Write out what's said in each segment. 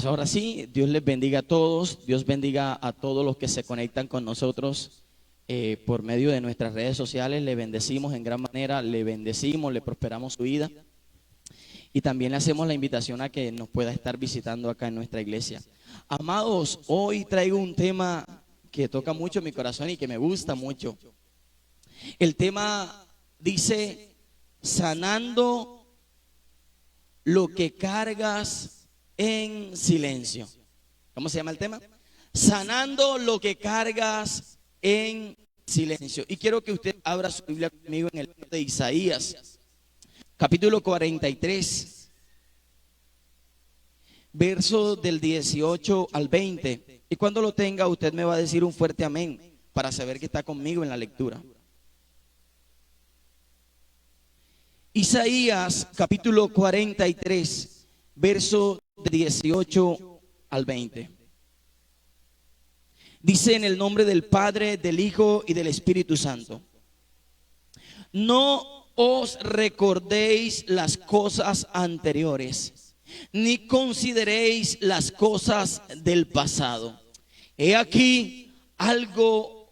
Ahora sí, Dios les bendiga a todos, Dios bendiga a todos los que se conectan con nosotros por medio de nuestras redes sociales. Le bendecimos en gran manera, le bendecimos, le prosperamos su vida y también le hacemos la invitación a que nos pueda estar visitando acá en nuestra iglesia. Amados, hoy traigo un tema que toca mucho mi corazón y que me gusta mucho. El tema dice: sanando lo que cargas en silencio. ¿Cómo se llama el tema? Sanando lo que cargas en silencio. Y quiero que usted abra su Biblia conmigo en el libro de Isaías, capítulo 43, verso del 18 al 20. Y cuando lo tenga, usted me va a decir un fuerte amén para saber que está conmigo en la lectura. Isaías, capítulo 43, verso 18 al 20. Dice: en el nombre del Padre, del Hijo y del Espíritu Santo. No os recordéis las cosas anteriores, ni consideréis las cosas del pasado. He aquí algo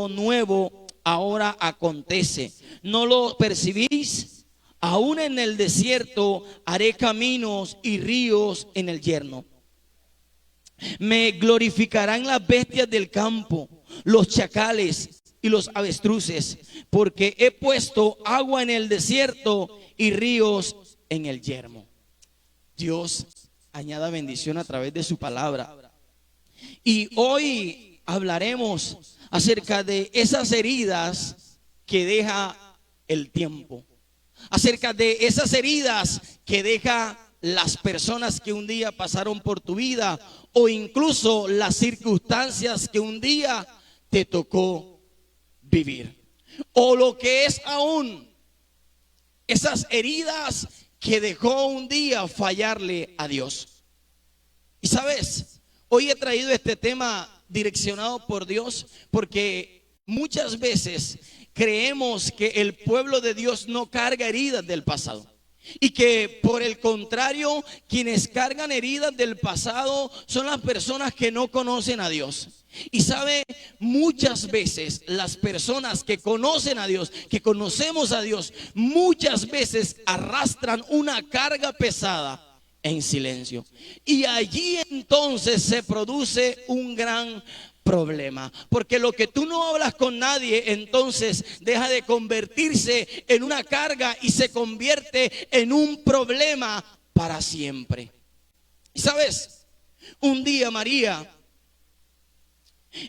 nuevo ahora acontece. ¿No lo percibís? Aún en el desierto haré caminos y ríos en el yermo. Me glorificarán las bestias del campo, los chacales y los avestruces, porque he puesto agua en el desierto y ríos en el yermo. Dios añada bendición a través de su palabra. Y hoy hablaremos acerca de esas heridas que deja el tiempo, acerca de esas heridas que deja las personas que un día pasaron por tu vida, o incluso las circunstancias que un día te tocó vivir, o lo que es aún esas heridas que dejó un día fallarle a Dios. Y sabes, hoy he traído este tema direccionado por Dios, porque muchas veces creemos que el pueblo de Dios no carga heridas del pasado, y que por el contrario, quienes cargan heridas del pasado son las personas que no conocen a Dios. Y sabe, muchas veces las personas que conocen a Dios, que conocemos a Dios, muchas veces arrastran una carga pesada en silencio. Y allí entonces se produce un gran problema, porque lo que tú no hablas con nadie, entonces deja de convertirse en una carga y se convierte en un problema para siempre. Y sabes, un día María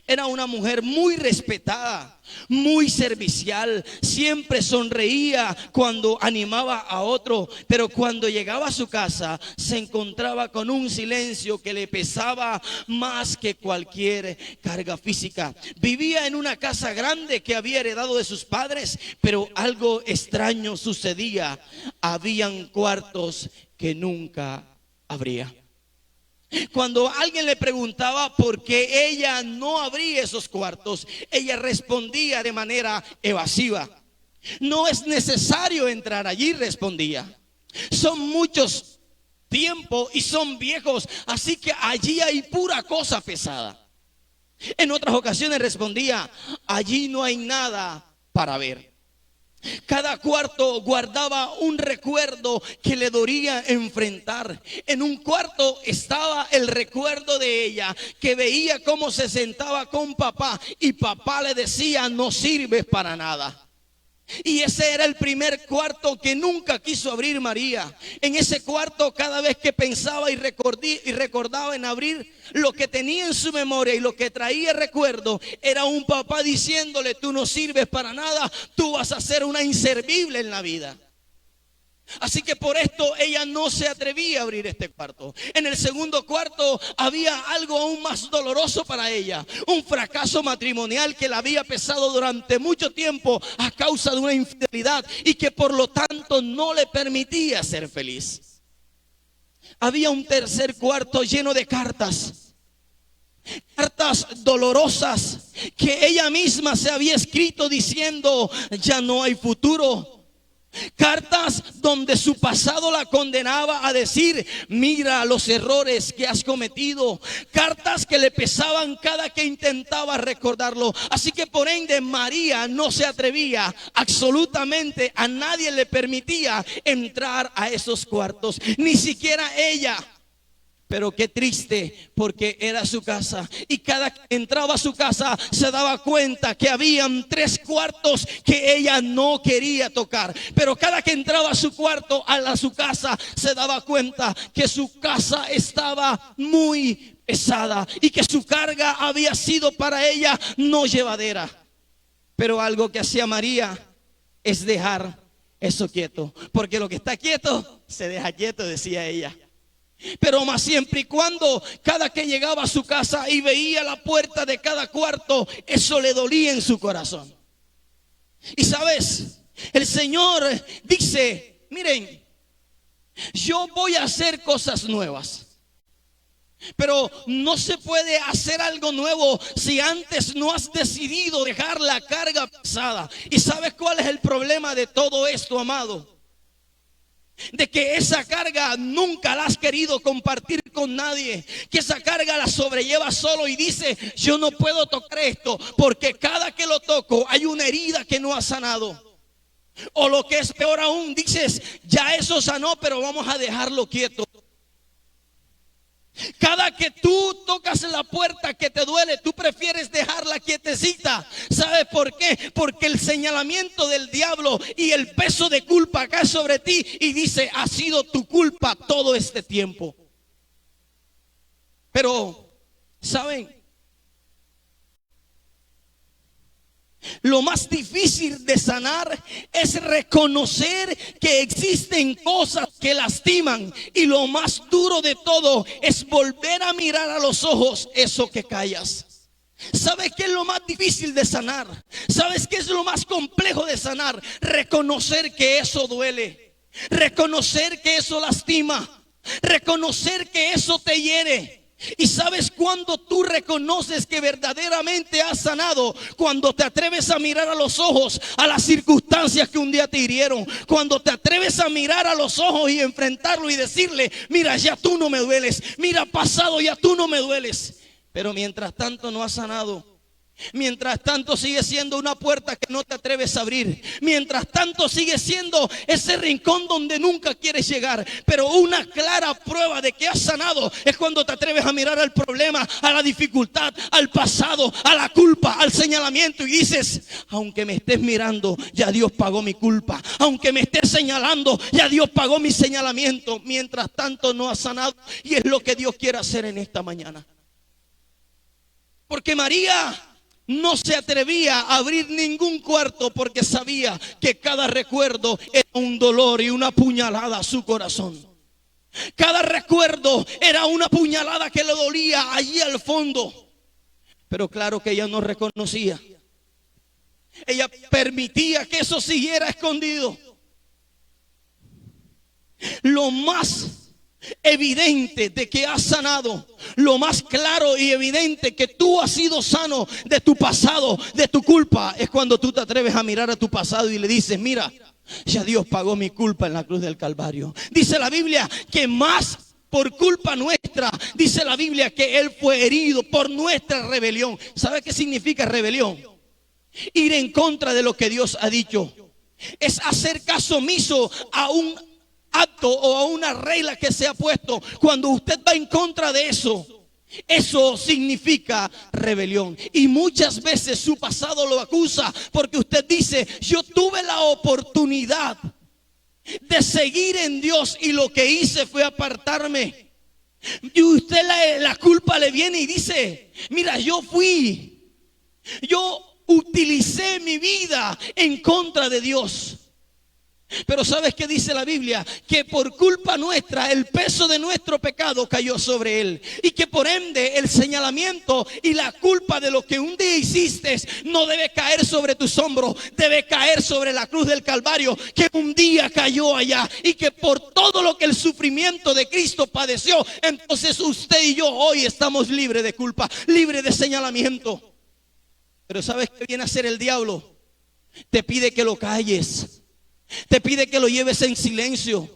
era una mujer muy respetada, muy servicial, siempre sonreía cuando animaba a otro, pero cuando llegaba a su casa se encontraba con un silencio que le pesaba más que cualquier carga física. Vivía en una casa grande que había heredado de sus padres, pero algo extraño sucedía. Habían cuartos que nunca abría. Cuando alguien le preguntaba por qué ella no abría esos cuartos, ella respondía de manera evasiva: no es necesario entrar allí, respondía. Son muchos tiempos y son viejos, así que allí hay pura cosa pesada. En otras ocasiones respondía: allí no hay nada para ver. Cada cuarto guardaba un recuerdo que le dolía enfrentar. En un cuarto estaba el recuerdo de ella, que veía cómo se sentaba con papá y papá le decía: no sirves para nada. Y ese era el primer cuarto que nunca quiso abrir María. En ese cuarto, cada vez que pensaba y recordaba en abrir, lo que tenía en su memoria y lo que traía recuerdo era un papá diciéndole: tú no sirves para nada, tú vas a ser una inservible en la vida. Así que por esto ella no se atrevía a abrir este cuarto. En el segundo cuarto había algo aún más doloroso para ella: un fracaso matrimonial que la había pesado durante mucho tiempo a causa de una infidelidad y que por lo tanto no le permitía ser feliz. Había un tercer cuarto lleno de cartas dolorosas que ella misma se había escrito diciendo: ya no hay futuro, Cartas donde su pasado la condenaba a decir: mira los errores que has cometido. Cartas que le pesaban cada que intentaba recordarlo. Así que por ende María no se atrevía, absolutamente a nadie le permitía entrar a esos cuartos, ni siquiera ella. Pero qué triste, porque era su casa, y cada que entraba a su casa se daba cuenta que habían 3 cuartos que ella no quería tocar. Pero cada que entraba a su cuarto, a su casa, se daba cuenta que su casa estaba muy pesada y que su carga había sido para ella no llevadera. Pero algo que hacía María es dejar eso quieto, porque lo que está quieto se deja quieto, decía ella. Pero más siempre y cuando cada que llegaba a su casa y veía la puerta de cada cuarto, eso le dolía en su corazón. Y sabes, el Señor dice: miren, yo voy a hacer cosas nuevas. Pero no se puede hacer algo nuevo si antes no has decidido dejar la carga pesada. ¿Y sabes cuál es el problema de todo esto, amado? De que esa carga nunca la has querido compartir con nadie, que esa carga la sobrelleva solo y dice: yo no puedo tocar esto porque cada que lo toco hay una herida que no ha sanado. O lo que es peor aún, dices: ya eso sanó, pero vamos a dejarlo quieto. Cada que tú tocas la puerta que te duele, tú prefieres dejarla quietecita. ¿Sabes por qué? Porque el señalamiento del diablo y el peso de culpa cae sobre ti y dice: ha sido tu culpa todo este tiempo. Pero, ¿saben? Lo más difícil de sanar es reconocer que existen cosas que lastiman. Y lo más duro de todo es volver a mirar a los ojos eso que callas. ¿Sabes qué es lo más difícil de sanar? ¿Sabes qué es lo más complejo de sanar? Reconocer que eso duele. Reconocer que eso lastima. Reconocer que eso te hiere. Y sabes cuando tú reconoces que verdaderamente has sanado, cuando te atreves a mirar a los ojos a las circunstancias que un día te hirieron, cuando te atreves a mirar a los ojos y enfrentarlo y decirle: mira, ya tú no me dueles, mira, pasado, ya tú no me dueles. Pero mientras tanto no has sanado. Mientras tanto sigue siendo una puerta que no te atreves a abrir. Mientras tanto sigue siendo ese rincón donde nunca quieres llegar. Pero una clara prueba de que has sanado es cuando te atreves a mirar al problema, a la dificultad, al pasado, a la culpa, al señalamiento, y dices: aunque me estés mirando, ya Dios pagó mi culpa. Aunque me estés señalando, ya Dios pagó mi señalamiento. Mientras tanto no has sanado, y es lo que Dios quiere hacer en esta mañana. Porque María no se atrevía a abrir ningún cuarto porque sabía que cada recuerdo era un dolor y una puñalada a su corazón. Cada recuerdo era una puñalada que le dolía allí al fondo. Pero claro que ella no reconocía. Ella permitía que eso siguiera escondido. Lo más evidente de que has sanado, lo más claro y evidente que tú has sido sano de tu pasado, de tu culpa, es cuando tú te atreves a mirar a tu pasado y le dices: mira, ya Dios pagó mi culpa en la cruz del Calvario. Dice la Biblia que más por culpa nuestra, dice la Biblia que Él fue herido por nuestra rebelión. ¿Sabe qué significa rebelión? Ir en contra de lo que Dios ha dicho. Es hacer caso omiso a un acto o a una regla que se ha puesto. Cuando usted va en contra de eso, eso significa rebelión. Y muchas veces su pasado lo acusa porque usted dice: yo tuve la oportunidad de seguir en Dios y lo que hice fue apartarme. Y usted la culpa le viene y dice: mira, yo utilicé mi vida en contra de Dios. Pero ¿sabes qué dice la Biblia? Que por culpa nuestra el peso de nuestro pecado cayó sobre Él. Y que por ende el señalamiento y la culpa de lo que un día hiciste no debe caer sobre tus hombros. Debe caer sobre la cruz del Calvario, que un día cayó allá. Y que por todo lo que el sufrimiento de Cristo padeció, entonces usted y yo hoy estamos libres de culpa, libres de señalamiento. Pero ¿sabes qué viene a hacer el diablo? Te pide que lo calles. Te pide que lo lleves en silencio.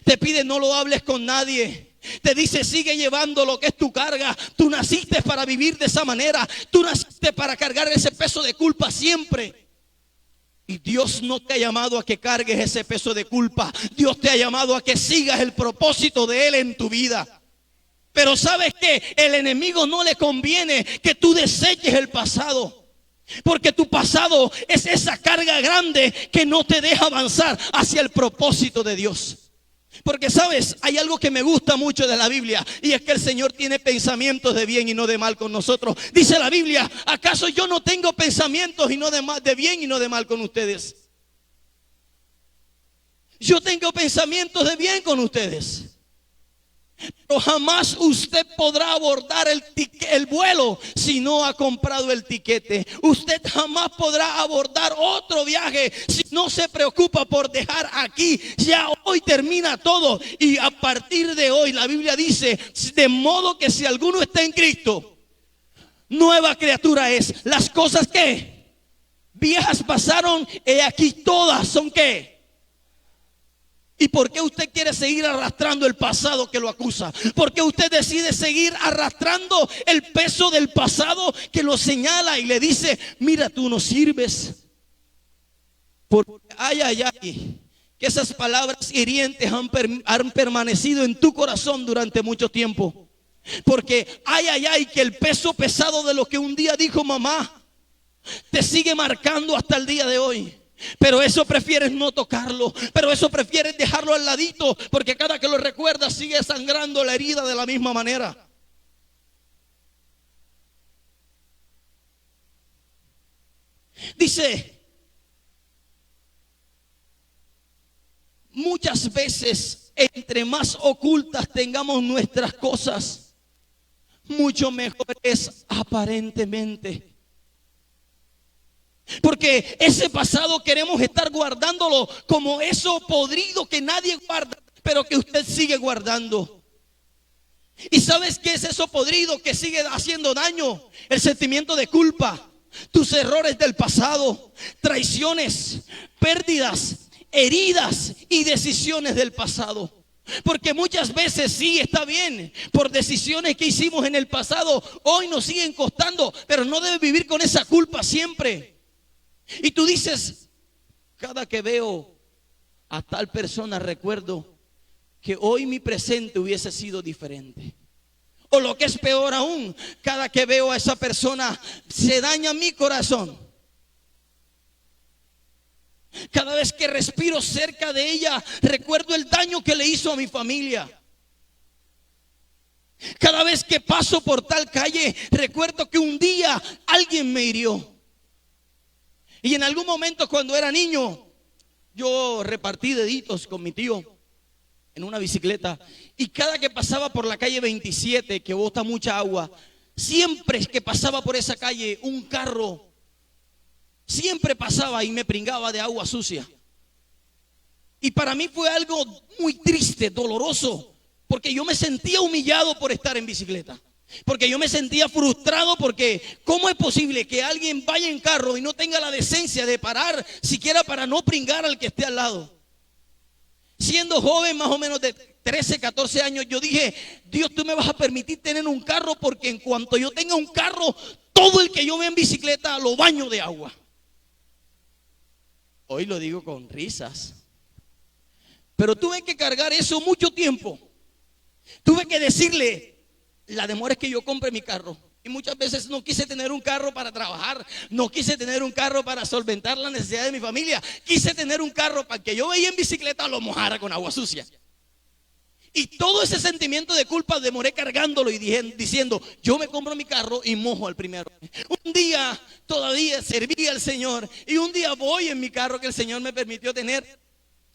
Te pide no lo hables con nadie. Te dice sigue llevando lo que es tu carga. Tú naciste para vivir de esa manera. Tú naciste para cargar ese peso de culpa siempre. Y Dios no te ha llamado a que cargues ese peso de culpa. Dios te ha llamado a que sigas el propósito de Él en tu vida. Pero ¿sabes qué? El enemigo no le conviene que tú deseches el pasado. Porque tu pasado es esa carga grande que no te deja avanzar hacia el propósito de Dios. Porque sabes, hay algo que me gusta mucho de la Biblia, y es que el Señor tiene pensamientos de bien y no de mal con nosotros. Dice la Biblia: ¿acaso yo no tengo pensamientos y no de bien y no de mal con ustedes? Yo tengo pensamientos de bien con ustedes. Pero jamás usted podrá abordar el vuelo si no ha comprado el tiquete. Usted jamás podrá abordar otro viaje si no se preocupa por dejar aquí. Ya hoy termina todo. Y a partir de hoy la Biblia dice: de modo que si alguno está en Cristo, nueva criatura es. Las cosas que viejas pasaron, he aquí todas son que. ¿Y por qué usted quiere seguir arrastrando el pasado que lo acusa? ¿Por qué usted decide seguir arrastrando el peso del pasado que lo señala y le dice: mira, tú no sirves? Porque que esas palabras hirientes han permanecido en tu corazón durante mucho tiempo. Porque que el peso pesado de lo que un día dijo mamá te sigue marcando hasta el día de hoy. Pero eso prefieres no tocarlo. Pero eso prefieres dejarlo al ladito, porque cada que lo recuerdas sigue sangrando la herida de la misma manera. Dice: muchas veces, entre más ocultas tengamos nuestras cosas, mucho mejor es aparentemente. Porque ese pasado queremos estar guardándolo como eso podrido que nadie guarda, pero que usted sigue guardando. ¿Y sabes qué es eso podrido que sigue haciendo daño? El sentimiento de culpa, tus errores del pasado, traiciones, pérdidas, heridas y decisiones del pasado. Porque muchas veces sí, está bien, por decisiones que hicimos en el pasado, hoy nos siguen costando, pero no debes vivir con esa culpa siempre. Y tú dices: cada que veo a tal persona recuerdo que hoy mi presente hubiese sido diferente. O lo que es peor aún, cada que veo a esa persona se daña mi corazón. Cada vez que respiro cerca de ella, recuerdo el daño que le hizo a mi familia. Cada vez que paso por tal calle, recuerdo que un día alguien me hirió. Y en algún momento, cuando era niño, yo repartí deditos con mi tío en una bicicleta. Y cada que pasaba por la calle 27, que bota mucha agua, siempre que pasaba por esa calle, un carro siempre pasaba y me pringaba de agua sucia. Y para mí fue algo muy triste, doloroso, porque yo me sentía humillado por estar en bicicleta. Porque yo me sentía frustrado, porque ¿cómo es posible que alguien vaya en carro y no tenga la decencia de parar siquiera para no pringar al que esté al lado? Siendo joven, más o menos de 13, 14 años, yo dije: Dios, tú me vas a permitir tener un carro, porque en cuanto yo tenga un carro, todo el que yo vea en bicicleta lo baño de agua. Hoy lo digo con risas, pero tuve que cargar eso mucho tiempo. Tuve que decirle: la demora es que yo compre mi carro. Y muchas veces no quise tener un carro para trabajar, no quise tener un carro para solventar las necesidades de mi familia. Quise tener un carro para que yo veía en bicicleta lo mojara con agua sucia. Y todo ese sentimiento de culpa demoré cargándolo y diciendo: yo me compro mi carro y mojo al primero. Un día todavía serví al Señor, y un día voy en mi carro que el Señor me permitió tener.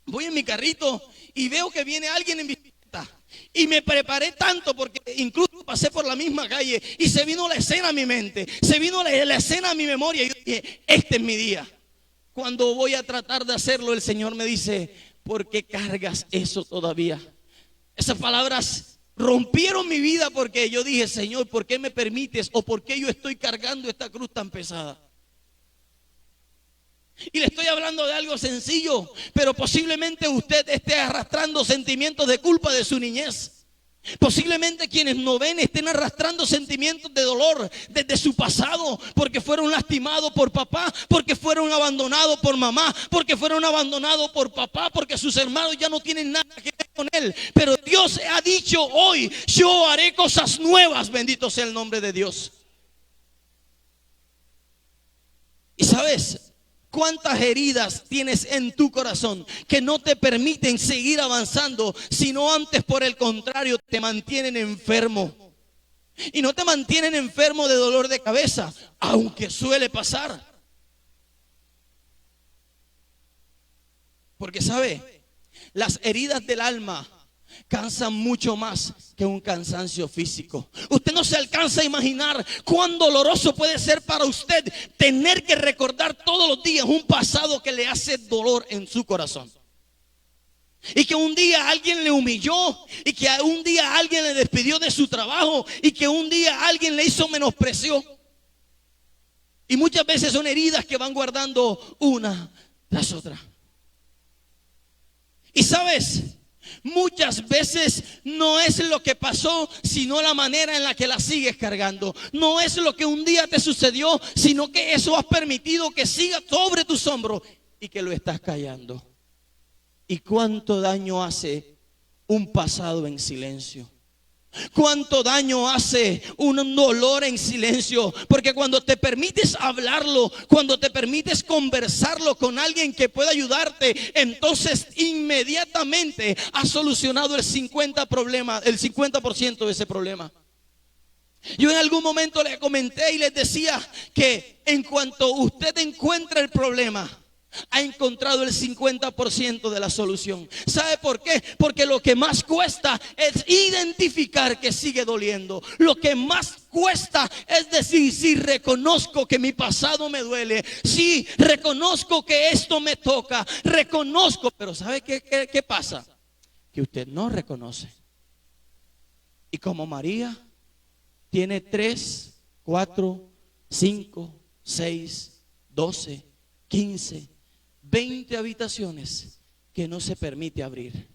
Voy en mi carrito y veo que viene alguien en bicicleta. Y me preparé tanto, porque incluso pasé por la misma calle y se vino la escena a mi mente, se vino la escena a mi memoria, y yo dije: este es mi día. Cuando voy a tratar de hacerlo, el Señor me dice: ¿por qué cargas eso todavía? Esas palabras rompieron mi vida, porque yo dije: Señor, ¿por qué me permites, o por qué yo estoy cargando esta cruz tan pesada? Y le estoy hablando de algo sencillo, pero posiblemente usted esté arrastrando sentimientos de culpa de su niñez. Posiblemente quienes no ven estén arrastrando sentimientos de dolor desde su pasado, porque fueron lastimados por papá, porque fueron abandonados por mamá, porque fueron abandonados por papá, porque sus hermanos ya no tienen nada que ver con él. Pero Dios ha dicho hoy: yo haré cosas nuevas. Bendito sea el nombre de Dios. Y sabes, ¿cuántas heridas tienes en tu corazón que no te permiten seguir avanzando, sino antes, por el contrario, te mantienen enfermo? Y no te mantienen enfermo de dolor de cabeza, aunque suele pasar. Porque sabe, las heridas del alma cansan mucho más que un cansancio físico. Usted no se alcanza a imaginar cuán doloroso puede ser para usted tener que recordar todos los días un pasado que le hace dolor en su corazón. Y que un día alguien le humilló, y que un día alguien le despidió de su trabajo, y que un día alguien le hizo menosprecio. Y muchas veces son heridas que van guardando una tras otra. Y sabes, muchas veces no es lo que pasó, sino la manera en la que la sigues cargando. No es lo que un día te sucedió, sino que eso has permitido que siga sobre tus hombros y que lo estás callando. ¿Y cuánto daño hace un pasado en silencio? ¿Cuánto daño hace un dolor en silencio? Porque cuando te permites hablarlo, cuando te permites conversarlo con alguien que pueda ayudarte, entonces inmediatamente has solucionado el 50% de ese problema. Yo en algún momento les comenté y les decía que en cuanto usted encuentra el problema, ha encontrado el 50% de la solución. ¿Sabe por qué? Porque lo que más cuesta es identificar que sigue doliendo. Lo que más cuesta es decir: sí, reconozco que mi pasado me duele, sí, reconozco que esto me toca, reconozco. Pero ¿sabe qué pasa? Que usted no reconoce. Y como María tiene 3, 4, 5, 6, 12, 15, 20 habitaciones que no se permite abrir.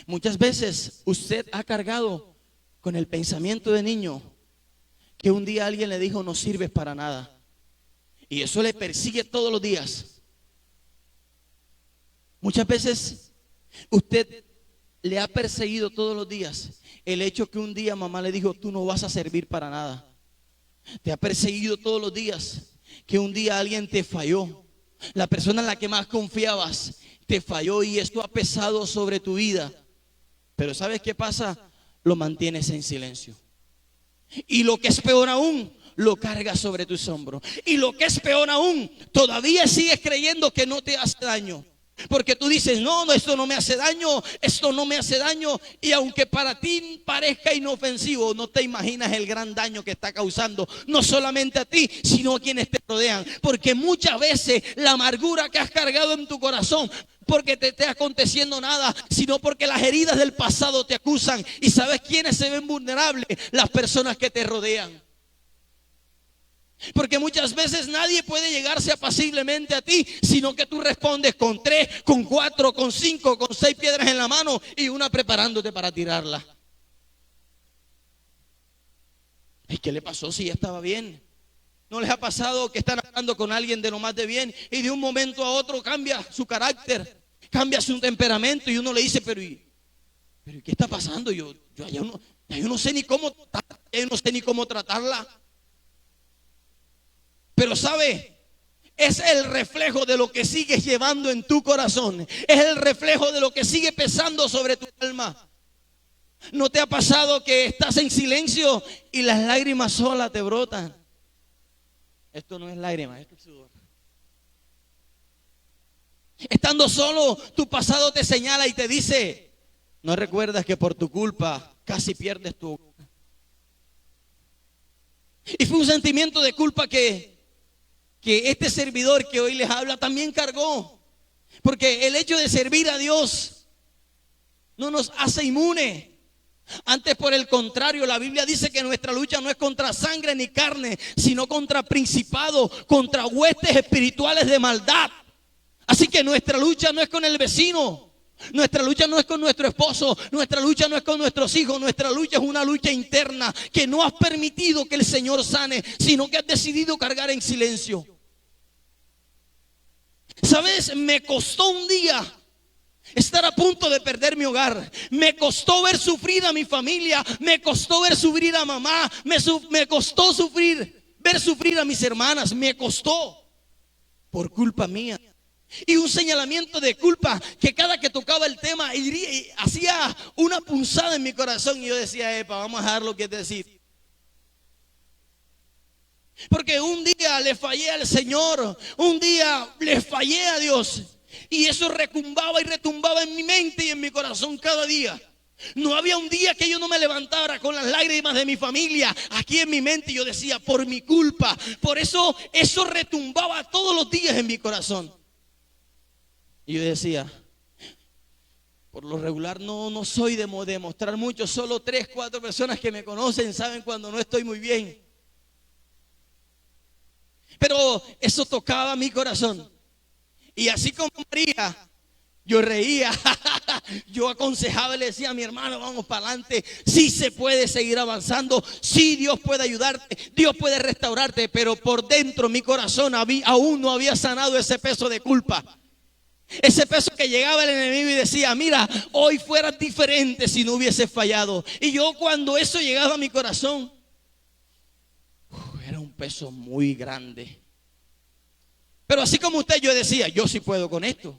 Muchas veces usted ha cargado con el pensamiento de niño que un día alguien le dijo: no sirves para nada, y eso le persigue todos los días. Muchas veces usted le ha perseguido todos los días el hecho que un día mamá le dijo: tú no vas a servir para nada. Te ha perseguido todos los días que un día alguien te falló. La persona en la que más confiabas te falló, y esto ha pesado sobre tu vida. Pero ¿sabes qué pasa? Lo mantienes en silencio. Y lo que es peor aún, lo cargas sobre tus hombros. Y lo que es peor aún, todavía sigues creyendo que no te hace daño. Porque tú dices: no, esto no me hace daño, esto no me hace daño. Y aunque para ti parezca inofensivo, no te imaginas el gran daño que está causando, no solamente a ti, sino a quienes te rodean. Porque muchas veces la amargura que has cargado en tu corazón, porque te esté aconteciendo nada, sino porque las heridas del pasado te acusan. ¿Y sabes quiénes se ven vulnerables? Las personas que te rodean. Porque muchas veces nadie puede llegarse apaciblemente a ti, sino que tú respondes con 3, con 4, con 5, con 6 piedras en la mano y una preparándote para tirarla. ¿Y qué le pasó si ya estaba bien? ¿No les ha pasado que están hablando con alguien de lo más de bien y de un momento a otro cambia su carácter, cambia su temperamento, y uno le dice: pero ¿qué está pasando? Yo no sé ni cómo tratarla. Pero ¿sabe? Es el reflejo de lo que sigues llevando en tu corazón. Es el reflejo de lo que sigue pesando sobre tu alma. ¿No te ha pasado que estás en silencio y las lágrimas solas te brotan? Esto no es lágrimas, esto es sudor. Estando solo, tu pasado te señala y te dice: ¿no recuerdas que por tu culpa casi pierdes tu hogar? Y fue un sentimiento de culpa que este servidor que hoy les habla también cargó. Porque el hecho de servir a Dios no nos hace inmune Antes, por el contrario, la Biblia dice que nuestra lucha no es contra sangre ni carne, sino contra principados, contra huestes espirituales de maldad. Así que nuestra lucha no es con el vecino, nuestra lucha no es con nuestro esposo, nuestra lucha no es con nuestros hijos, nuestra lucha es una lucha interna que no has permitido que el Señor sane, sino que has decidido cargar en silencio. ¿Sabes? Me costó un día estar a punto de perder mi hogar. Me costó ver sufrir a mi familia. Me costó ver sufrir a mamá. Me costó ver sufrir a mis hermanas. Me costó por culpa mía. Y un señalamiento de culpa que cada que tocaba el tema hacía una punzada en mi corazón. Y yo decía, epa, vamos a dejar lo que es decir. Porque un día le fallé al Señor. Un día le fallé a Dios. Y eso retumbaba y retumbaba en mi mente y en mi corazón cada día. No había un día que yo no me levantara con las lágrimas de mi familia aquí en mi mente. Y yo decía, por mi culpa. Por eso retumbaba todos los días en mi corazón. Y yo decía, por lo regular no soy de mostrar mucho. Solo 3, 4 personas que me conocen saben cuando no estoy muy bien. Pero eso tocaba mi corazón. Y así como María, yo reía, yo aconsejaba y le decía a mi hermano, vamos para adelante, sí se puede seguir avanzando, sí Dios puede ayudarte, Dios puede restaurarte, pero por dentro mi corazón aún no había sanado ese peso de culpa. Ese peso que llegaba el enemigo y decía, mira, hoy fueras diferente si no hubieses fallado. Y yo cuando eso llegaba a mi corazón, era un peso muy grande. Pero así como usted, yo decía, yo sí puedo con esto.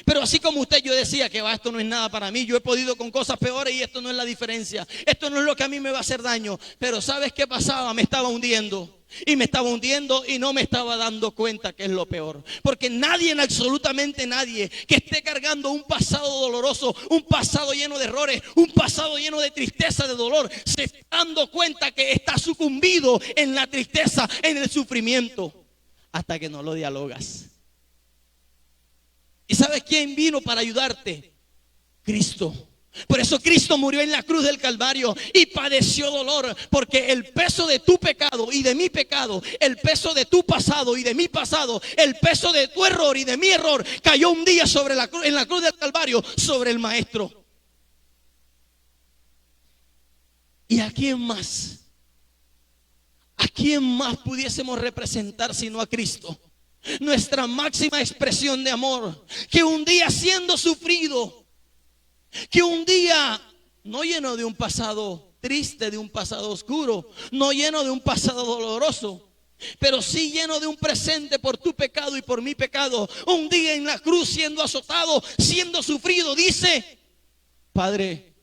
Pero así como usted, yo decía que esto no es nada para mí. Yo he podido con cosas peores y esto no es la diferencia. Esto no es lo que a mí me va a hacer daño. Pero ¿sabes qué pasaba? Me estaba hundiendo. Y me estaba hundiendo y no me estaba dando cuenta que es lo peor. Porque nadie, absolutamente nadie, que esté cargando un pasado doloroso, un pasado lleno de errores, un pasado lleno de tristeza, de dolor, se está dando cuenta que está sucumbido en la tristeza, en el sufrimiento. Hasta que no lo dialogas. ¿Y sabes quién vino para ayudarte? Cristo. Por eso Cristo murió en la cruz del Calvario y padeció dolor, porque el peso de tu pecado y de mi pecado, el peso de tu pasado y de mi pasado, el peso de tu error y de mi error cayó un día en la cruz del Calvario sobre el Maestro. ¿Y a quién más? ¿A quién más pudiésemos representar sino a Cristo? Nuestra máxima expresión de amor, que un día siendo sufrido, que un día no lleno de un pasado triste, de un pasado oscuro, no lleno de un pasado doloroso, pero sí lleno de un presente por tu pecado y por mi pecado, un día en la cruz siendo azotado, siendo sufrido, dice, Padre,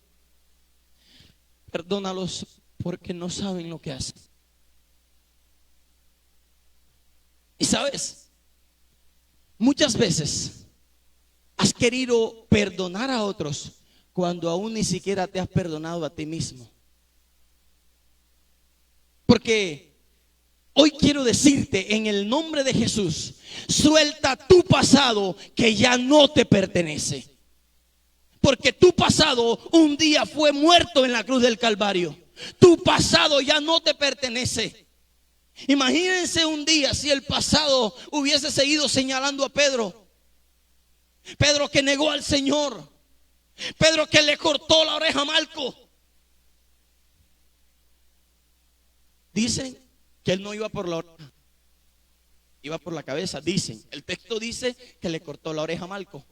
perdónalos porque no saben lo que hacen. Y sabes, muchas veces has querido perdonar a otros cuando aún ni siquiera te has perdonado a ti mismo. Porque hoy quiero decirte en el nombre de Jesús, suelta tu pasado que ya no te pertenece. Porque tu pasado un día fue muerto en la cruz del Calvario. Tu pasado ya no te pertenece. Imagínense un día si el pasado hubiese seguido señalando a Pedro. Pedro que negó al Señor. Pedro que le cortó la oreja a Malco. Dicen que él no iba por la oreja, iba por la cabeza. Dicen, el texto dice que le cortó la oreja a Malco.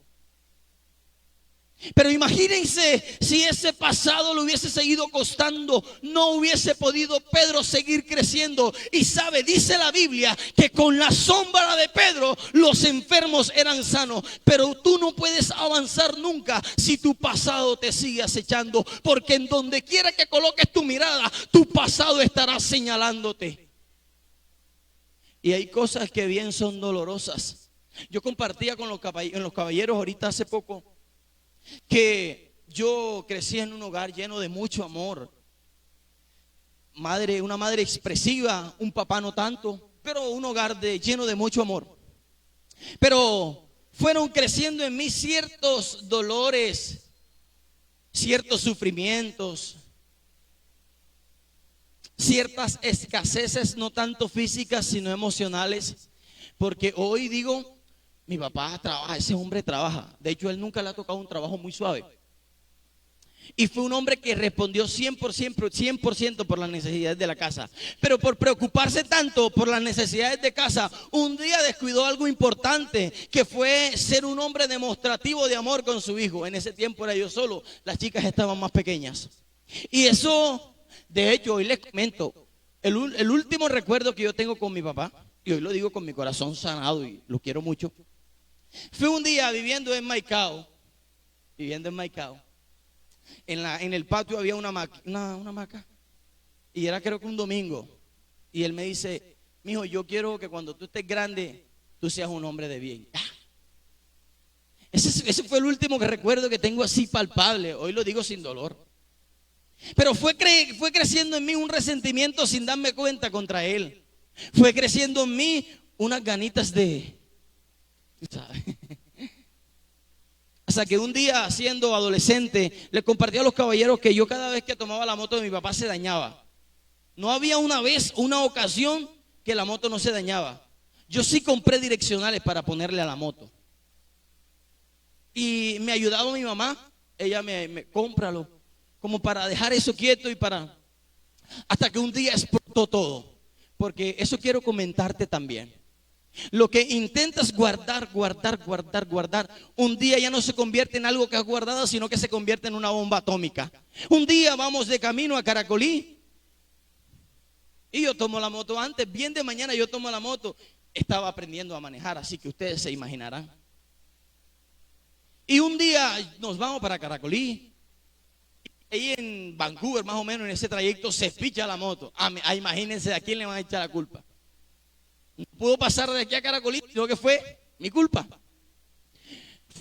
Pero imagínense si ese pasado lo hubiese seguido costando, no hubiese podido Pedro seguir creciendo. Y sabe, dice la Biblia que con la sombra de Pedro los enfermos eran sanos. Pero tú no puedes avanzar nunca si tu pasado te sigue acechando, porque en donde quiera que coloques tu mirada, tu pasado estará señalándote. Y hay cosas que bien son dolorosas. Yo compartía con los caballeros ahorita hace poco que yo crecí en un hogar lleno de mucho amor. Una madre expresiva, un papá no tanto, pero un hogar lleno de mucho amor. Pero fueron creciendo en mí ciertos dolores, ciertos sufrimientos, ciertas escaseces, no tanto físicas, sino emocionales. Porque hoy digo, mi papá trabaja, ese hombre trabaja. De hecho, él nunca le ha tocado un trabajo muy suave. Y fue un hombre que respondió 100% por las necesidades de la casa. Pero por preocuparse tanto por las necesidades de casa, un día descuidó algo importante, que fue ser un hombre demostrativo de amor con su hijo. En ese tiempo era yo solo, las chicas estaban más pequeñas. Y eso, de hecho, hoy les comento, el último recuerdo que yo tengo con mi papá, y hoy lo digo con mi corazón sanado y lo quiero mucho, fue un día viviendo en Maicao. En el patio había una hamaca, y era, creo que un domingo, y él me dice: mijo, yo quiero que cuando tú estés grande, tú seas un hombre de bien. Ese fue el último que recuerdo que tengo así palpable. Hoy lo digo sin dolor. Pero fue creciendo en mí un resentimiento sin darme cuenta contra él. Fue creciendo en mí unas ganitas de, tú sabes. Hasta que un día, siendo adolescente, le compartí a los caballeros que yo, cada vez que tomaba la moto de mi papá, se dañaba. No había una ocasión que la moto no se dañaba. Yo sí compré direccionales para ponerle a la moto. Y me ayudaba mi mamá. Ella me cómpralo, como para dejar eso quieto y para... Hasta que un día explotó todo. Porque eso quiero comentarte también. Lo que intentas guardar, un día ya no se convierte en algo que has guardado, sino que se convierte en una bomba atómica. Un día vamos de camino a Caracolí y yo tomo la moto antes, bien de mañana yo tomo la moto. Estaba aprendiendo a manejar, así que ustedes se imaginarán. Y un día nos vamos para Caracolí. Ahí en Vancouver, más o menos, en ese trayecto se picha la moto. Imagínense, ¿a quién le van a echar la culpa? No pudo pasar de aquí a Caracolí, sino que fue mi culpa.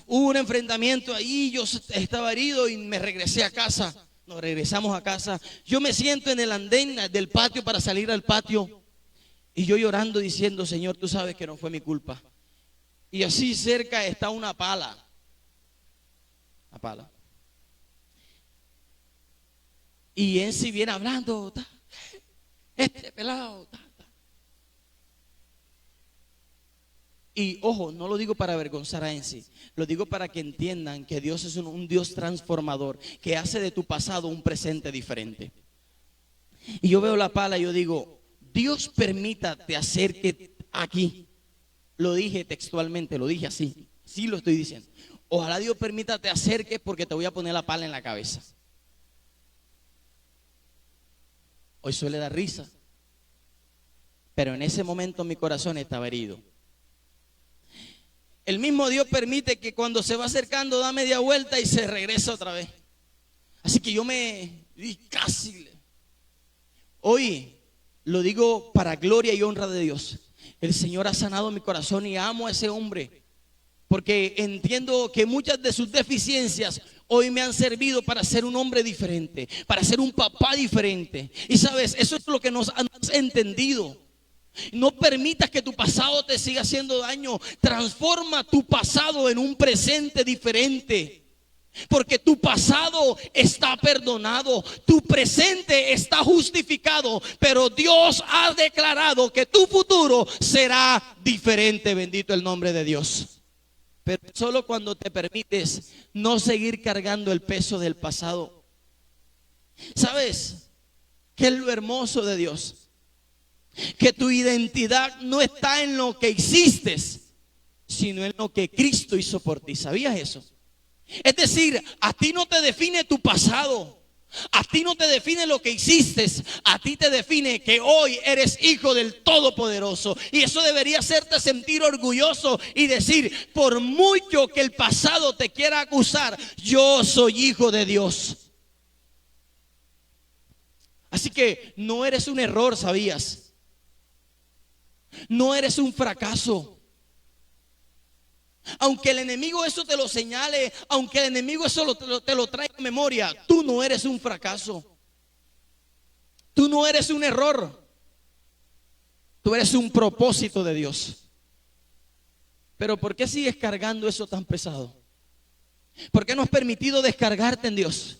Hubo un enfrentamiento ahí, yo estaba herido y me regresé a casa. Nos regresamos a casa. Yo me siento en el andén del patio para salir al patio, y yo llorando diciendo: Señor, tú sabes que no fue mi culpa. Y así cerca está una pala. La pala. Y en sí viene hablando, este pelado. Y ojo, no lo digo para avergonzar a Ensi, lo digo para que entiendan que Dios es un Dios transformador, que hace de tu pasado un presente diferente. Y yo veo la pala y yo digo: Dios permita te acerque aquí. Lo dije textualmente, lo dije así, sí lo estoy diciendo. Ojalá Dios permita te acerques, porque te voy a poner la pala en la cabeza. Hoy suele dar risa, pero en ese momento mi corazón estaba herido. El mismo Dios permite que cuando se va acercando da media vuelta y se regresa otra vez. Así que yo me di casi. Hoy lo digo para gloria y honra de Dios. El Señor ha sanado mi corazón y amo a ese hombre, porque entiendo que muchas de sus deficiencias hoy me han servido para ser un hombre diferente, para ser un papá diferente. Y sabes, eso es lo que nos han entendido. No permitas que tu pasado te siga haciendo daño. Transforma tu pasado en un presente diferente, porque tu pasado está perdonado, tu presente está justificado, pero Dios ha declarado que tu futuro será diferente. Bendito el nombre de Dios. Pero solo cuando te permites no seguir cargando el peso del pasado. ¿Sabes qué es lo hermoso de Dios? Que tu identidad no está en lo que hiciste, sino en lo que Cristo hizo por ti. ¿Sabías eso? Es decir, a ti no te define tu pasado, a ti no te define lo que hiciste, a ti te define que hoy eres hijo del Todopoderoso. Y eso debería hacerte sentir orgulloso y decir: por mucho que el pasado te quiera acusar, yo soy hijo de Dios. Así que no eres un error, ¿sabías? No eres un fracaso. Aunque el enemigo eso te lo señale, aunque el enemigo eso te lo traiga a memoria, tú no eres un fracaso. Tú no eres un error. Tú eres un propósito de Dios. Pero ¿por qué sigues cargando eso tan pesado? ¿Por qué no has permitido descargarte en Dios?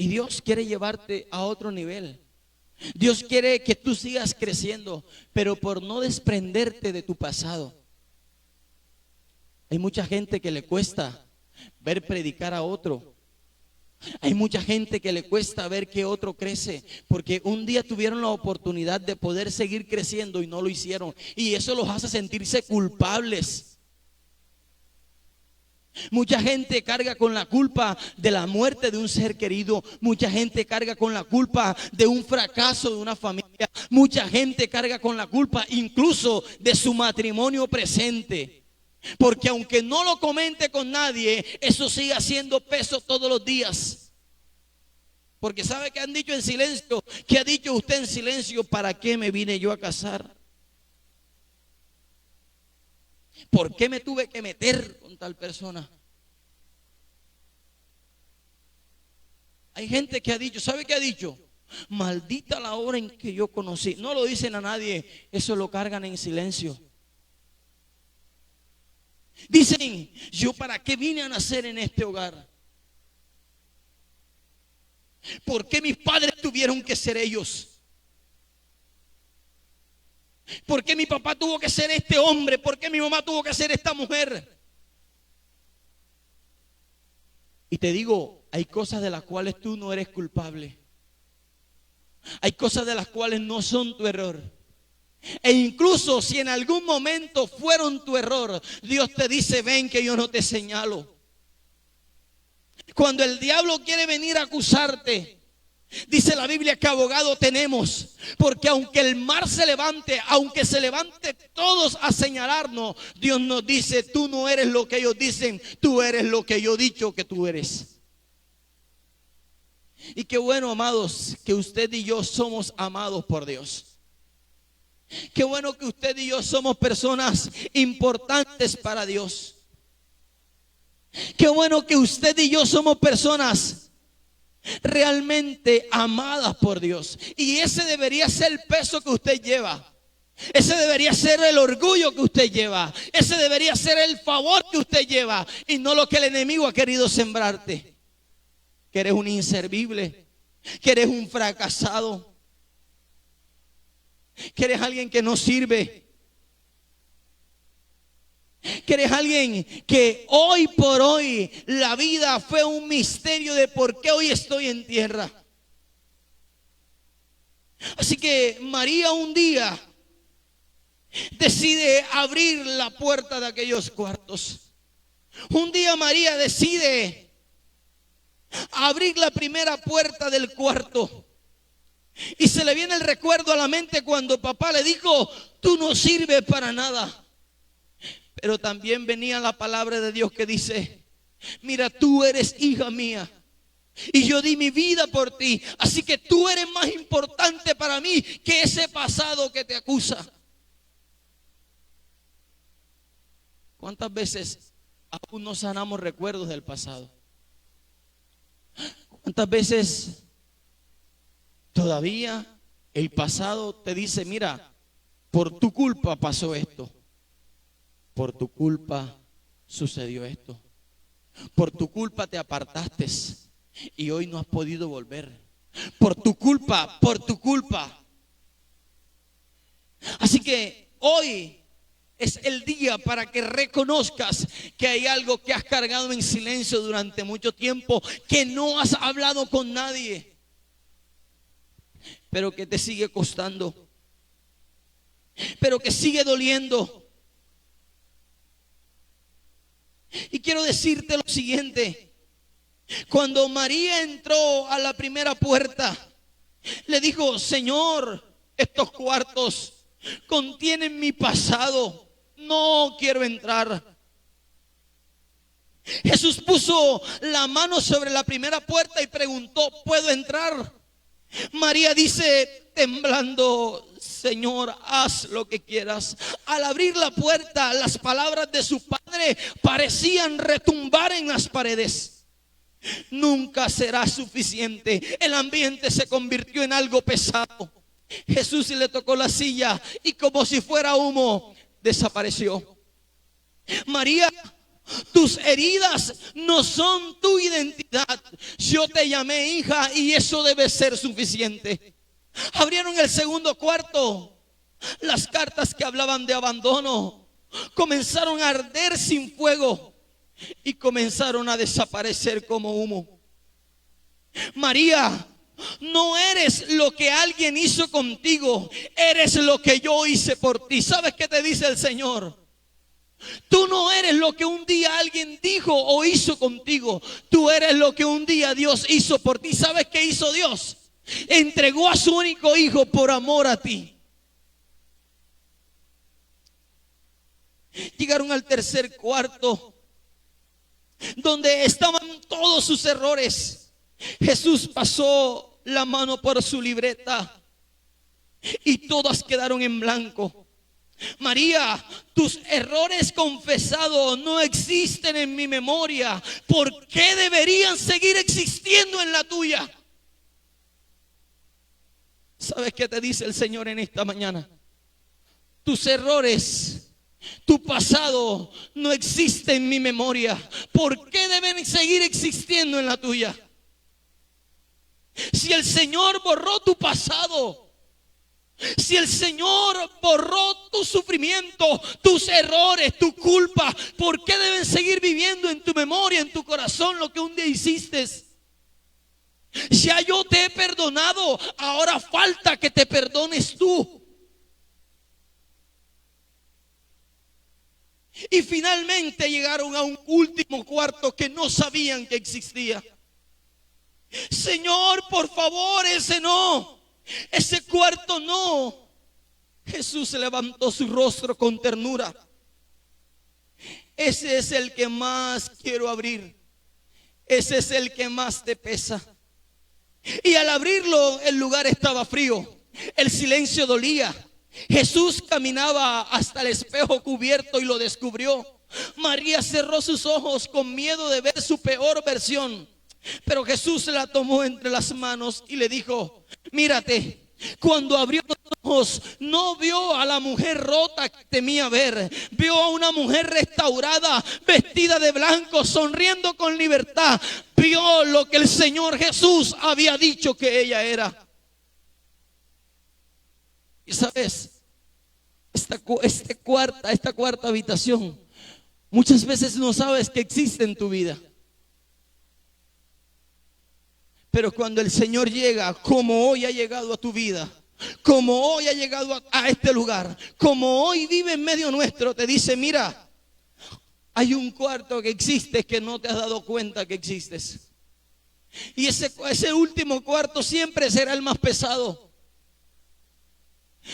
Y Dios quiere llevarte a otro nivel. Dios quiere que tú sigas creciendo, pero por no desprenderte de tu pasado. Hay mucha gente que le cuesta ver predicar a otro. Hay mucha gente que le cuesta ver que otro crece, porque un día tuvieron la oportunidad de poder seguir creciendo y no lo hicieron. Y eso los hace sentirse culpables. Mucha gente carga con la culpa de la muerte de un ser querido. Mucha gente carga con la culpa de un fracaso de una familia. Mucha gente carga con la culpa incluso de su matrimonio presente. Porque aunque no lo comente con nadie, eso sigue haciendo peso todos los días. Porque sabe que han dicho en silencio, que ha dicho usted en silencio: ¿para qué me vine yo a casar? ¿Por qué me tuve que meter con tal persona? Hay gente que ha dicho, ¿sabe qué ha dicho? Maldita la hora en que yo conocí. No lo dicen a nadie, eso lo cargan en silencio. Dicen: ¿yo para qué vine a nacer en este hogar? ¿Por qué mis padres tuvieron que ser ellos? ¿Por qué mi papá tuvo que ser este hombre? ¿Por qué mi mamá tuvo que ser esta mujer? Y te digo, hay cosas de las cuales tú no eres culpable. Hay cosas de las cuales no son tu error. E incluso si en algún momento fueron tu error, Dios te dice: ven que yo no te señalo. Cuando el diablo quiere venir a acusarte, dice la Biblia que abogado tenemos, porque aunque el mar se levante, aunque se levante todos a señalarnos, Dios nos dice: tú no eres lo que ellos dicen, tú eres lo que yo he dicho que tú eres. Y qué bueno, amados, que usted y yo somos amados por Dios. Qué bueno que usted y yo somos personas importantes para Dios. Qué bueno que usted y yo somos personas realmente amadas por Dios. Y ese debería ser el peso que usted lleva. Ese debería ser el orgullo que usted lleva. Ese debería ser el favor que usted lleva. Y no lo que el enemigo ha querido sembrarte. Que eres un inservible. Que eres un fracasado. Que eres alguien que no sirve. Que eres alguien que hoy por hoy la vida fue un misterio de por qué hoy estoy en tierra. Así que María un día decide abrir la puerta de aquellos cuartos. Un día María decide abrir la primera puerta del cuarto. Y se le viene el recuerdo a la mente cuando papá le dijo: tú no sirves para nada. Pero también venía la palabra de Dios que dice: mira, tú eres hija mía y yo di mi vida por ti, así que tú eres más importante para mí que ese pasado que te acusa. ¿Cuántas veces aún no sanamos recuerdos del pasado? ¿Cuántas veces todavía el pasado te dice: mira, por tu culpa pasó esto, por tu culpa sucedió esto, por tu culpa te apartaste y hoy no has podido volver, por tu culpa, por tu culpa. Así que hoy es el día para que reconozcas que hay algo que has cargado en silencio durante mucho tiempo, que no has hablado con nadie, pero que te sigue costando, pero que sigue doliendo. Y quiero decirte lo siguiente: cuando María entró a la primera puerta, le dijo: Señor, estos cuartos contienen mi pasado, no quiero entrar. Jesús puso la mano sobre la primera puerta y preguntó: ¿puedo entrar? María dice temblando: Señor, haz lo que quieras. Al abrir la puerta, las palabras de su padre parecían retumbar en las paredes. Nunca será suficiente. El ambiente se convirtió en algo pesado. Jesús le tocó la silla y como si fuera humo, desapareció. María tus heridas no son tu identidad. Yo te llamé hija y eso debe ser suficiente. Abrieron el segundo cuarto. Las cartas que hablaban de abandono comenzaron a arder sin fuego y comenzaron a desaparecer como humo. María, no eres lo que alguien hizo contigo, eres lo que yo hice por ti. ¿Sabes qué te dice el Señor? Tú no eres lo que un día alguien dijo o hizo contigo. Tú eres lo que un día Dios hizo por ti. ¿Sabes qué hizo Dios? Entregó a su único hijo por amor a ti. Llegaron al tercer cuarto, donde estaban todos sus errores. Jesús pasó la mano por su libreta y todas quedaron en blanco. María, tus errores confesados no existen en mi memoria. ¿Por qué deberían seguir existiendo en la tuya? ¿Sabes qué te dice el Señor en esta mañana? Tus errores, tu pasado no existe en mi memoria. ¿Por qué deben seguir existiendo en la tuya? Si el Señor borró tu pasado, si el Señor borró tu sufrimiento, tus errores, tu culpa, ¿por qué deben seguir viviendo en tu memoria, en tu corazón lo que un día hiciste? Ya yo te he perdonado, ahora falta que te perdones tú. Y finalmente llegaron a un último cuarto que no sabían que existía. Señor, por favor, ese no. Ese cuarto no. Jesús levantó su rostro con ternura. Ese es el que más quiero abrir. Ese es el que más te pesa. Y al abrirlo, el lugar estaba frío. El silencio dolía. Jesús caminaba hasta el espejo cubierto y lo descubrió. María cerró sus ojos con miedo de ver su peor versión. Pero Jesús la tomó entre las manos y le dijo: mírate. Cuando abrió los ojos, no vio a la mujer rota que temía ver. Vio a una mujer restaurada, vestida de blanco, sonriendo con libertad. Vio lo que el Señor Jesús había dicho que ella era. Y sabes, esta cuarta habitación, muchas veces no sabes que existe en tu vida. Pero cuando el Señor llega, como hoy ha llegado a tu vida, como hoy ha llegado a este lugar, como hoy vive en medio nuestro, te dice: mira, hay un cuarto que existe que no te has dado cuenta que existes. Y ese último cuarto siempre será el más pesado.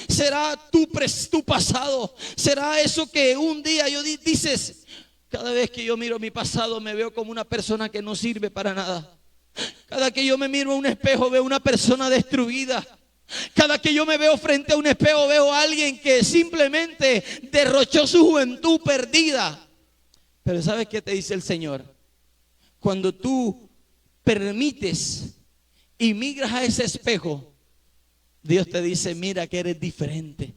Será tu pasado. Será eso que un día dices: cada vez que yo miro mi pasado me veo como una persona que no sirve para nada. Cada que yo me miro a un espejo veo una persona destruida. Cada que yo me veo frente a un espejo veo a alguien que simplemente derrochó su juventud perdida. Pero ¿sabes qué te dice el Señor? Cuando tú permites y migras a ese espejo, Dios te dice: mira que eres diferente.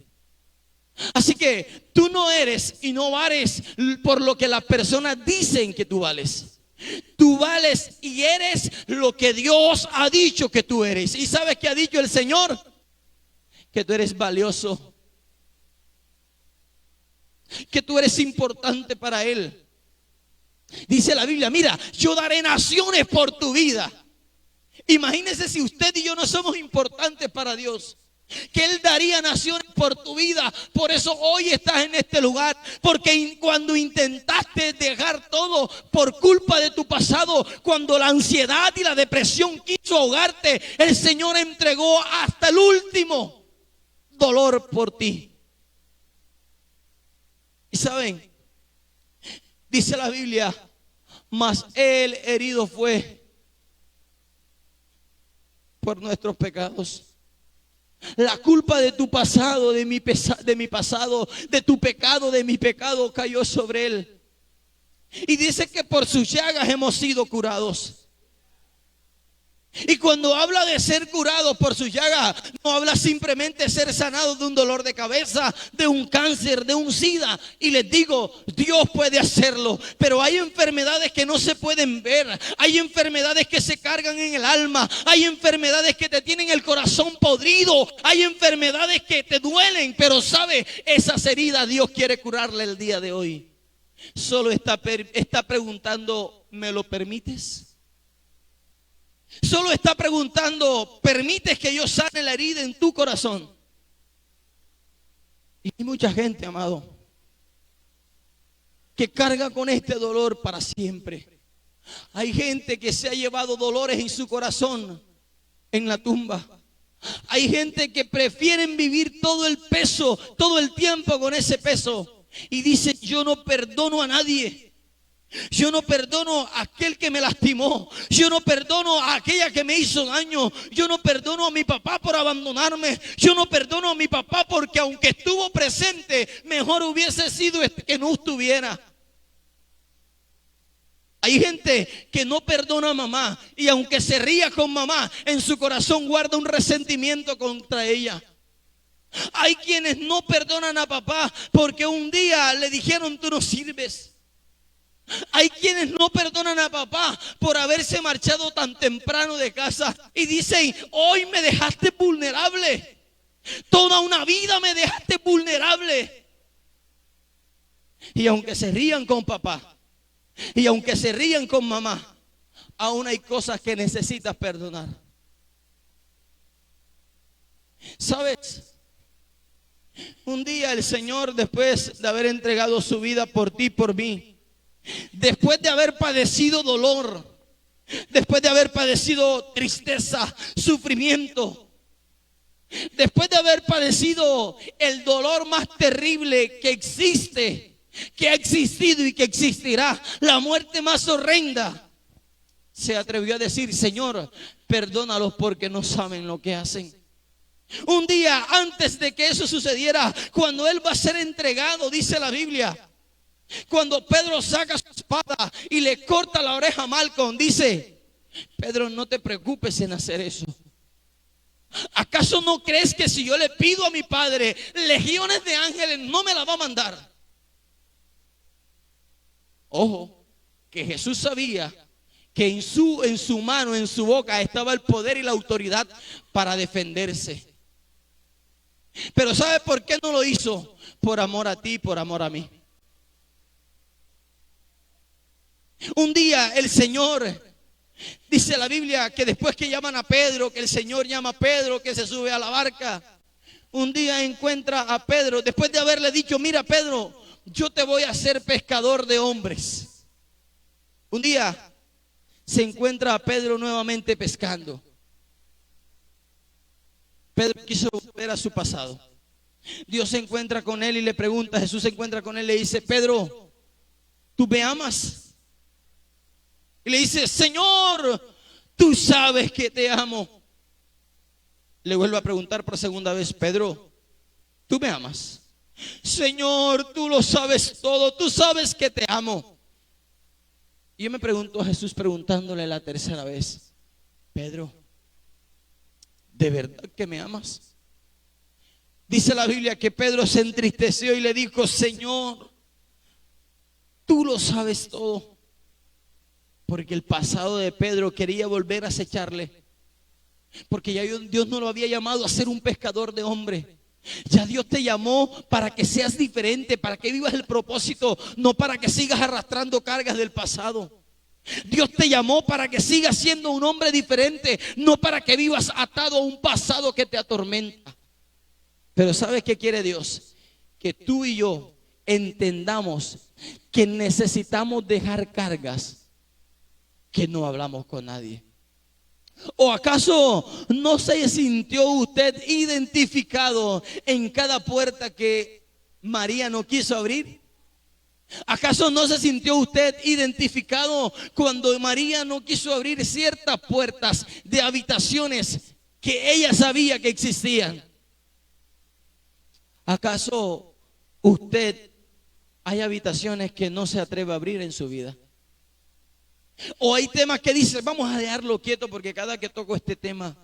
Así que tú no eres y no vales por lo que las personas dicen que tú vales. Tú vales y eres lo que Dios ha dicho que tú eres. ¿Y sabes qué ha dicho el Señor? Que tú eres valioso, que tú eres importante para Él. Dice la Biblia: mira, yo daré naciones por tu vida. Imagínese si usted y yo no somos importantes para Dios, que Él daría naciones por tu vida. Por eso hoy estás en este lugar, porque cuando intentaste dejar todo por culpa de tu pasado, cuando la ansiedad y la depresión quiso ahogarte, el Señor entregó hasta el último dolor por ti. Y saben, dice la Biblia: mas Él herido fue por nuestros pecados. La culpa de tu pasado, de mi pasado, de tu pecado, de mi pecado, cayó sobre Él. Y dice que por sus llagas hemos sido curados. Y cuando habla de ser curado por su llaga, no habla simplemente de ser sanado de un dolor de cabeza, de un cáncer, de un SIDA. Y les digo, Dios puede hacerlo, pero hay enfermedades que no se pueden ver. Hay enfermedades que se cargan en el alma. Hay enfermedades que te tienen el corazón podrido. Hay enfermedades que te duelen, pero sabe, esas heridas Dios quiere curarle el día de hoy. Solo está preguntando, ¿me lo permites? Solo está preguntando, ¿permites que yo sane la herida en tu corazón? Y hay mucha gente, amado, que carga con este dolor para siempre. Hay gente que se ha llevado dolores en su corazón en la tumba. Hay gente que prefieren vivir todo el peso, todo el tiempo con ese peso. Y dice, yo no perdono a nadie. Yo no perdono a aquel que me lastimó. Yo no perdono a aquella que me hizo daño. Yo no perdono a mi papá por abandonarme. Yo no perdono a mi papá porque aunque estuvo presente, mejor hubiese sido que no estuviera. Hay gente que no perdona a mamá y aunque se ría con mamá, en su corazón guarda un resentimiento contra ella. Hay quienes no perdonan a papá porque un día le dijeron, tú no sirves. Hay quienes no perdonan a papá por haberse marchado tan temprano de casa y dicen, hoy me dejaste vulnerable. Toda una vida me dejaste vulnerable. Y aunque se rían con papá y aunque se rían con mamá, aún hay cosas que necesitas perdonar. ¿Sabes? Un día el Señor, después de haber entregado su vida por ti y por mí, después de haber padecido dolor, después de haber padecido tristeza, sufrimiento, después de haber padecido el dolor más terrible que existe, que ha existido y que existirá, la muerte más horrenda, se atrevió a decir, Señor, perdónalos porque no saben lo que hacen. Un día antes de que eso sucediera, cuando Él va a ser entregado, dice la Biblia, cuando Pedro saca su espada y le corta la oreja a Malcolm, dice, Pedro, no te preocupes en hacer eso. ¿Acaso no crees que si yo le pido a mi Padre legiones de ángeles no me la va a mandar? Ojo, que Jesús sabía que en su mano, en su boca estaba el poder y la autoridad para defenderse. Pero ¿sabe por qué no lo hizo? Por amor a ti, por amor a mí. Un día el Señor, dice la Biblia, que después que llaman a Pedro, que el Señor llama a Pedro, que se sube a la barca, un día encuentra a Pedro, después de haberle dicho, mira Pedro, yo te voy a hacer pescador de hombres. Un día se encuentra a Pedro nuevamente pescando. Pedro quiso volver a su pasado. Dios se encuentra con él y le pregunta, Jesús se encuentra con él y le dice, Pedro, ¿tú me amas? Y le dice, Señor, tú sabes que te amo. Le vuelve a preguntar por segunda vez, Pedro, ¿tú me amas? Señor, tú lo sabes todo, tú sabes que te amo. Y yo me pregunto a Jesús preguntándole la tercera vez, Pedro, ¿de verdad que me amas? Dice la Biblia que Pedro se entristeció y le dijo, Señor, tú lo sabes todo. Porque el pasado de Pedro quería volver a acecharle. Porque ya Dios no lo había llamado a ser un pescador de hombres. Ya Dios te llamó para que seas diferente, para que vivas el propósito, no para que sigas arrastrando cargas del pasado. Dios te llamó para que sigas siendo un hombre diferente, no para que vivas atado a un pasado que te atormenta. Pero ¿sabes qué quiere Dios? Que tú y yo entendamos que necesitamos dejar cargas que no hablamos con nadie. ¿O acaso no se sintió usted identificado en cada puerta que María no quiso abrir? ¿Acaso no se sintió usted identificado cuando María no quiso abrir ciertas puertas de habitaciones que ella sabía que existían? ¿Acaso usted hay habitaciones que no se atreve a abrir en su vida? O hay temas que dices, vamos a dejarlo quieto porque cada que toco este tema,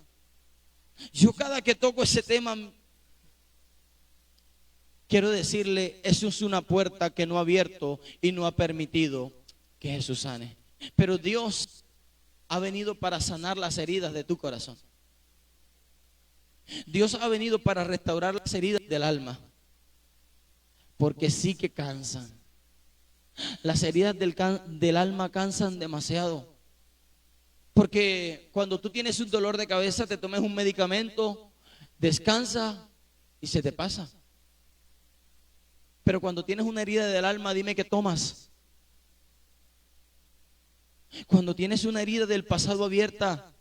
cada que toco ese tema, quiero decirle, eso es una puerta que no ha abierto y no ha permitido que Jesús sane. Pero Dios ha venido para sanar las heridas de tu corazón. Dios ha venido para restaurar las heridas del alma, porque sí que cansan. Las heridas del alma cansan demasiado. Porque cuando tú tienes un dolor de cabeza, te tomes un medicamento, descansa y se te pasa. Pero cuando tienes una herida del alma, dime qué tomas. Cuando tienes una herida del pasado abierta,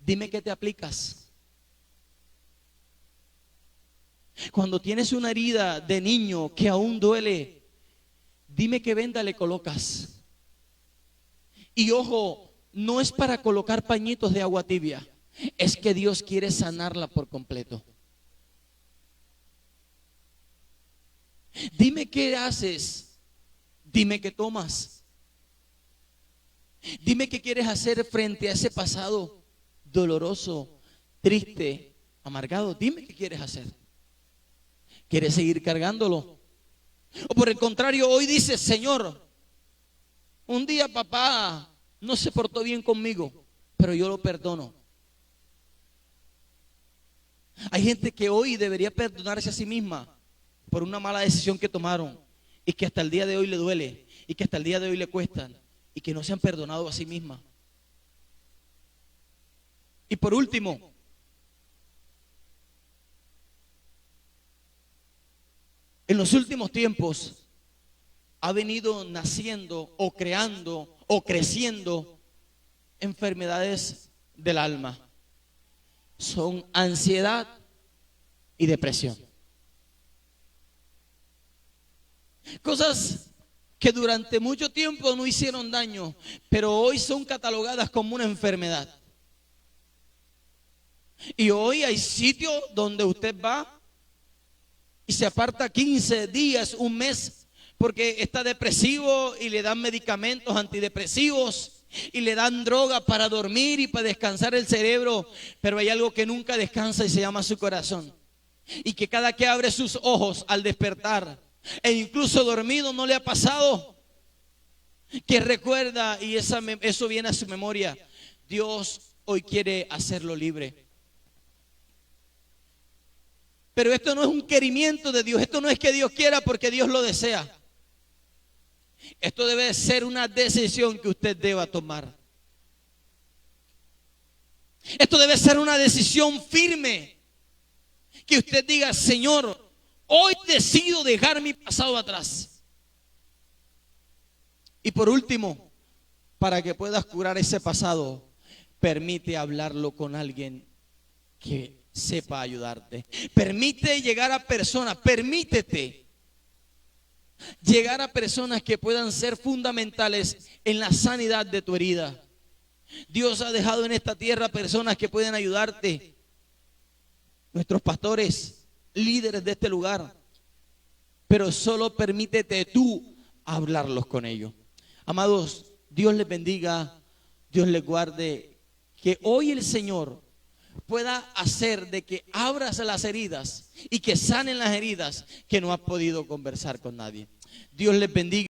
dime qué te aplicas. Cuando tienes una herida de niño que aún duele, dime qué venda le colocas. Y ojo, no es para colocar pañitos de agua tibia, es que Dios quiere sanarla por completo. Dime qué haces, dime qué tomas, dime qué quieres hacer frente a ese pasado doloroso, triste, amargado. Dime qué quieres hacer. ¿Quieres seguir cargándolo? O por el contrario, hoy dices, Señor, un día papá no se portó bien conmigo, pero yo lo perdono. Hay gente que hoy debería perdonarse a sí misma por una mala decisión que tomaron y que hasta el día de hoy le duele y que hasta el día de hoy le cuestan y que no se han perdonado a sí misma. Y por último, en los últimos tiempos ha venido naciendo o creando o creciendo enfermedades del alma. Son ansiedad y depresión. Cosas que durante mucho tiempo no hicieron daño, pero hoy son catalogadas como una enfermedad. Y hoy hay sitios donde usted va y se aparta 15 días, un mes, porque está depresivo y le dan medicamentos antidepresivos y le dan droga para dormir y para descansar el cerebro. Pero hay algo que nunca descansa y se llama su corazón. Y que cada que abre sus ojos al despertar, e incluso dormido, ¿no le ha pasado? Que recuerda y eso viene a su memoria. Dios hoy quiere hacerlo libre. Pero esto no es un querimiento de Dios. Esto no es que Dios quiera porque Dios lo desea. Esto debe ser una decisión que usted deba tomar. Esto debe ser una decisión firme. Que usted diga, Señor, hoy decido dejar mi pasado atrás. Y por último, para que puedas curar ese pasado, permite hablarlo con alguien que sepa ayudarte. Permite llegar a personas, permítete llegar a personas que puedan ser fundamentales en la sanidad de tu herida. Dios ha dejado en esta tierra personas que pueden ayudarte. Nuestros pastores, líderes de este lugar. Pero solo permítete tú hablarlos con ellos. Amados, Dios les bendiga, Dios les guarde. Que hoy el Señor pueda hacer de que abras las heridas y que sanen las heridas que no has podido conversar con nadie. Dios les bendiga.